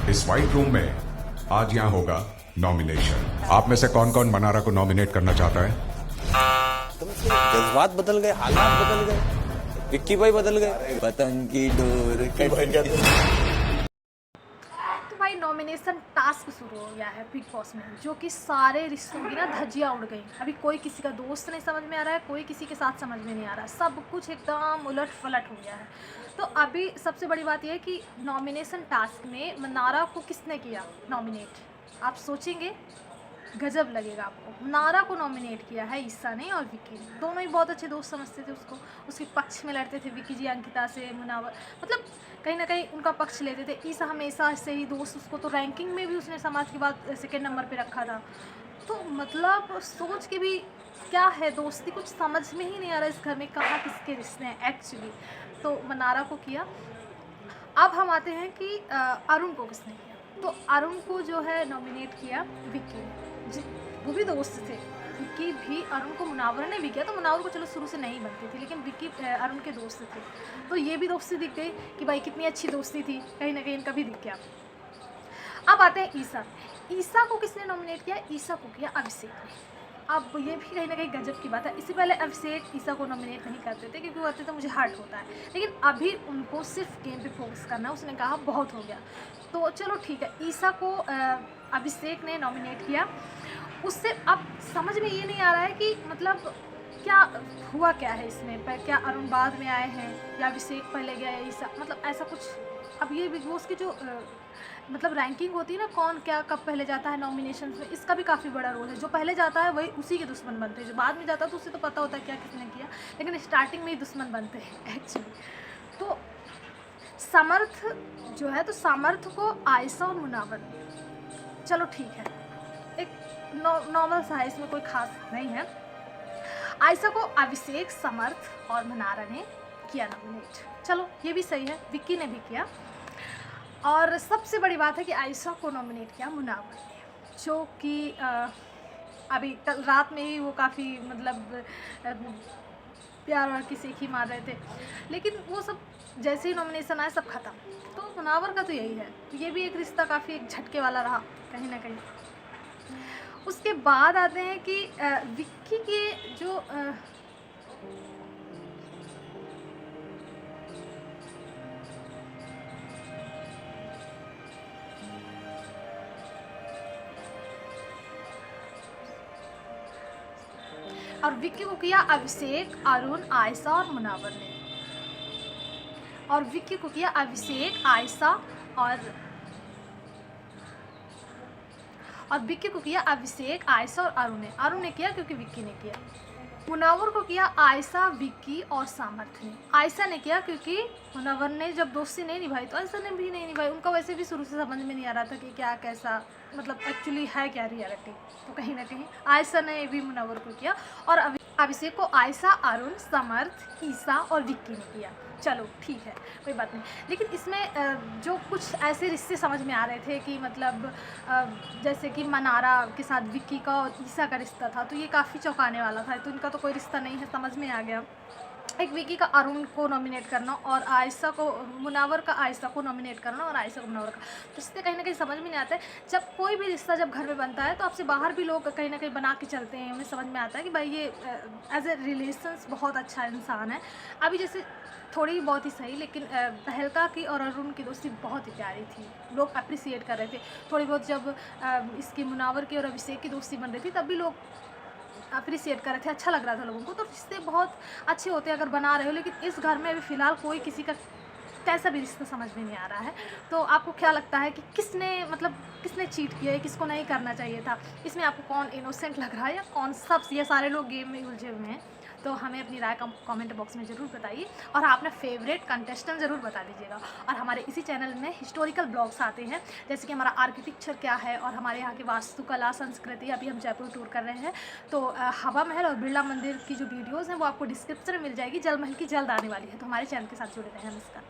इस white room में आज यहाँ होगा नॉमिनेशन। आप में से कौन कौन मनारा को नॉमिनेट करना चाहता है? एकदम से जज्बात बदल गए, हालात बदल गए, विक्की भाई बदल गए। पतंग की डोर तो भाई नॉमिनेशन टास्क शुरू हो गया है बिग बॉस में, जो कि सारे रिश्तों की ना धज्जियाँ उड़ गई। अभी कोई किसी का दोस्त नहीं समझ में आ रहा है, कोई किसी के साथ समझ में नहीं आ रहा, सब कुछ एकदम उलट पलट हो गया है। तो अभी सबसे बड़ी बात यह है कि नॉमिनेशन टास्क में मनारा को किसने किया नॉमिनेट, आप सोचेंगे गजब लगेगा आपको। नारा को नॉमिनेट किया है ईसा ने और विक्की ने। दोनों ही बहुत अच्छे दोस्त समझते थे उसको, उसके पक्ष में लड़ते थे। विक्की जी अंकिता से, मुनावर, मतलब कहीं ना कहीं उनका पक्ष लेते थे। ईसा हमेशा से ही दोस्त, उसको तो रैंकिंग में भी उसने समाज के बाद सेकेंड नंबर पे रखा था। तो मतलब सोच के भी क्या है, दोस्ती कुछ समझ में ही नहीं आ रहा इस घर में कहाँ किसके रिश्ते हैं एक्चुअली। तो मनारा को किया। अब हम आते हैं कि अरुण को किसने किया। तो अरुण को जो है नॉमिनेट किया विक्की ने, वो भी दोस्त थे। विक्की भी अरुण को, मुनावर ने भी किया। तो मुनावर को चलो शुरू से नहीं बनती थी, लेकिन विक्की अरुण के दोस्त थे, तो ये भी दोस्ती दिख गई कि भाई कितनी अच्छी दोस्ती थी, कहीं ना कहीं इनका भी दिख गया। अब आते हैं ईसा। ईसा को किसने नॉमिनेट किया? ईसा को किया अभिषेक ने। अब ये भी कहीं ना कहीं गजब की बात है। इससे पहले अभिषेक ईसा को नॉमिनेट नहीं करते थे, क्योंकि वो कहते थे मुझे हर्ट होता है, लेकिन अभी उनको सिर्फ गेम पे फोकस करना है। उसने कहा बहुत हो गया, तो चलो ठीक है, ईसा को अभिषेक ने नॉमिनेट किया। उससे अब समझ में ये नहीं आ रहा है कि मतलब क्या हुआ, क्या है इसमें, क्या अरुण बाद में आए हैं या अभिषेक पहले गया या ईसा, मतलब ऐसा कुछ। अब ये बिग बॉस की जो मतलब रैंकिंग होती है ना, कौन क्या कब पहले जाता है नॉमिनेशन में, इसका भी काफ़ी बड़ा रोल है। जो पहले जाता है वही उसी के दुश्मन बनते हैं, जो बाद में जाता है तो उससे तो पता होता है क्या किसने किया, लेकिन स्टार्टिंग में ही दुश्मन बनते हैं एक्चुअली। तो समर्थ जो है, तो समर्थ को आयशा और मुनावर, चलो ठीक है, एक नॉर्मल सा है, इसमें कोई खास नहीं है। आयशा को अभिषेक, समर्थ और मनारा ने किया नॉमिनेट, चलो ये भी सही है। विक्की ने भी किया। और सबसे बड़ी बात है कि आयशा को नॉमिनेट किया मुनावर ने, जो कि अभी कल रात में ही वो काफ़ी मतलब प्यार और की सीखी मार रहे थे, लेकिन वो सब जैसे ही नॉमिनेशन आया सब खत्म। तो मुनावर का तो यही है, तो ये भी एक रिश्ता काफ़ी एक झटके वाला रहा कहीं ना कहीं। उसके बाद आते हैं कि विक्की के जो और विक्की को किया अभिषेक, अरुण, आयशा और मुनावर ने। और विक्की को किया अभिषेक, आयशा और विक्की को किया अभिषेक, आयशा और अरुण ने किया क्योंकि विक्की ने किया। मुनावर को किया आयशा, विक्की और सामर्थ ने। आयशा ने किया क्योंकि मुनावर ने जब दोस्ती नहीं निभाई तो आयशा ने भी नहीं निभाई। उनका वैसे भी शुरू से समझ में नहीं आ रहा था कि क्या कैसा, मतलब एक्चुअली है क्या रियलिटी। तो कहीं ना कहीं आयशा ने भी मुनावर को किया। और अभिषेक को आयशा, अरुण, समर्थ, ईसा और विक्की ने किया। चलो ठीक है, कोई बात नहीं। लेकिन इसमें जो कुछ ऐसे रिश्ते समझ में आ रहे थे कि मतलब जैसे कि मनारा के साथ विक्की का और ईसा का रिश्ता था, तो ये काफ़ी चौंकाने वाला था। तो इनका तो कोई रिश्ता नहीं है, समझ में आ गया। एक विक्की का अरुण को नॉमिनेट करना और आयशा को, मुनावर का आयशा को नॉमिनेट करना और आयशा को मुनावर का, तो इससे कहीं ना कहीं समझ में नहीं आता है। जब कोई भी रिश्ता जब घर में बनता है तो आपसे बाहर भी लोग कहीं ना कहीं बना के चलते हैं, उन्हें समझ में आता है कि भाई ये एज ए रिलेशंस बहुत अच्छा इंसान है। अभी जैसे थोड़ी बहुत ही सही, लेकिन तहलका की और अरुण की दोस्ती बहुत ही प्यारी थी, लोग अप्रिसिएट कर रहे थे। थोड़ी बहुत जब इसकी मुनावर की और अभिषेक की दोस्ती बन रही थी तब भी लोग अप्रिसिएट कर रहे थे, अच्छा लग रहा था लोगों को। तो रिश्ते बहुत अच्छे होते हैं अगर बना रहे हो, लेकिन इस घर में अभी फ़िलहाल कोई किसी का कैसा भी रिश्ता समझ में नहीं आ रहा है। तो आपको क्या लगता है कि किसने चीट किया है, किसको नहीं करना चाहिए था? इसमें आपको कौन इनोसेंट लग रहा है या कौन सब, ये सारे लोग गेम में उलझे हुए हैं? तो हमें अपनी राय कमेंट बॉक्स में ज़रूर बताइए, और आपने फेवरेट कंटेस्टेंट ज़रूर बता दीजिएगा। और हमारे इसी चैनल में हिस्टोरिकल ब्लॉग्स आते हैं, जैसे कि हमारा आर्किटेक्चर क्या है और हमारे यहाँ की वास्तुकला, संस्कृति। अभी हम जयपुर टूर कर रहे हैं, तो हवा महल और बिरला मंदिर की जो वीडियोज़ हैं वो आपको डिस्क्रिप्शन में मिल जाएगी। जल महल की जल्द आने वाली है, तो हमारे चैनल के साथ जुड़े रहें। नमस्कार।